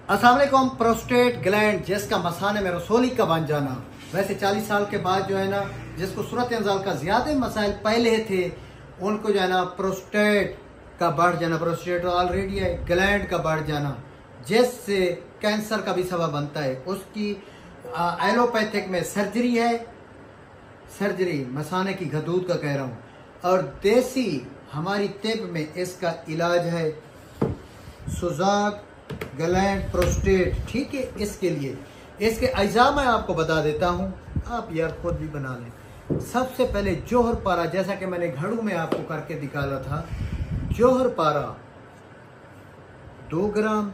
अस्सलाम वालेकुम। Prostate gland जिसका मसाने में रसोली का बन जाना, वैसे 40 साल के बाद जो है ना, जिसको सूरत अंजाल का ज्यादा मसाइल पहले थे, उनको जो है ना प्रोस्टेट का बढ़ जाना, प्रोस्टेट ऑलरेडी है, ग्लैंड का बढ़ जाना जिससे कैंसर का भी सबब बनता है। उसकी एलोपैथिक में सर्जरी है, सर्जरी मसाने की गदूद का कह रहा हूँ, और देसी हमारी तिब में इसका इलाज है सुजाक ग्लैंड प्रोस्टेट। ठीक है, इसके लिए इसके अज्जा मैं आपको बता देता हूँ, आप यार खुद भी बना लें। सबसे पहले जोहर पारा, जैसा कि मैंने घड़ू में आपको करके दिखाया था, जोहर पारा 2 ग्राम,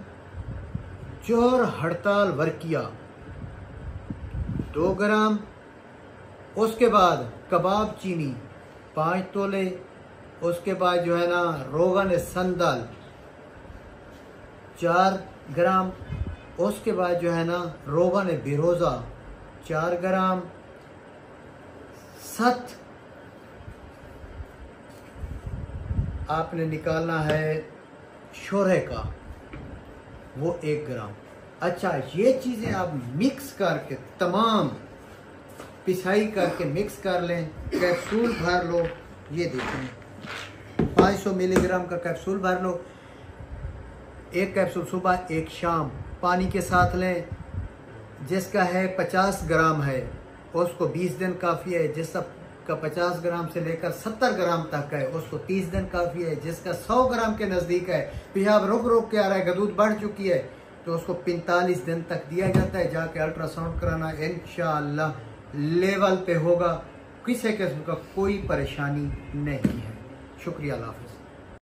जोहर हड़ताल वर्किया 2 ग्राम, उसके बाद कबाब चीनी 5 तोले, उसके बाद जो है ना रोगन संदल 4 ग्राम, उसके बाद जो है ना रोगन बिरोजा 4 ग्राम, सत आपने निकालना है शोरे का, वो 1 ग्राम। अच्छा, ये चीज़ें आप मिक्स करके तमाम पिसाई करके मिक्स कर लें, कैप्सूल भर लो। ये देखें 500 मिलीग्राम का कैप्सूल भर लो, 1 कैप्सूल सुबह 1 शाम पानी के साथ लें। जिसका है 50 ग्राम है उसको 20 दिन काफ़ी है, जिसका 50 ग्राम से लेकर 70 ग्राम तक है उसको 30 दिन काफ़ी है, जिसका 100 ग्राम के नज़दीक है, पेशाब रुक रुक के आ रहा है, गदूद बढ़ चुकी है, तो उसको 45 दिन तक दिया जाता है। जाके अल्ट्रासाउंड कराना, इंशाअल्लाह लेवल पे होगा, किसी किस्म का कोई परेशानी नहीं है। शुक्रिया, अल्लाह हाफ़िज़।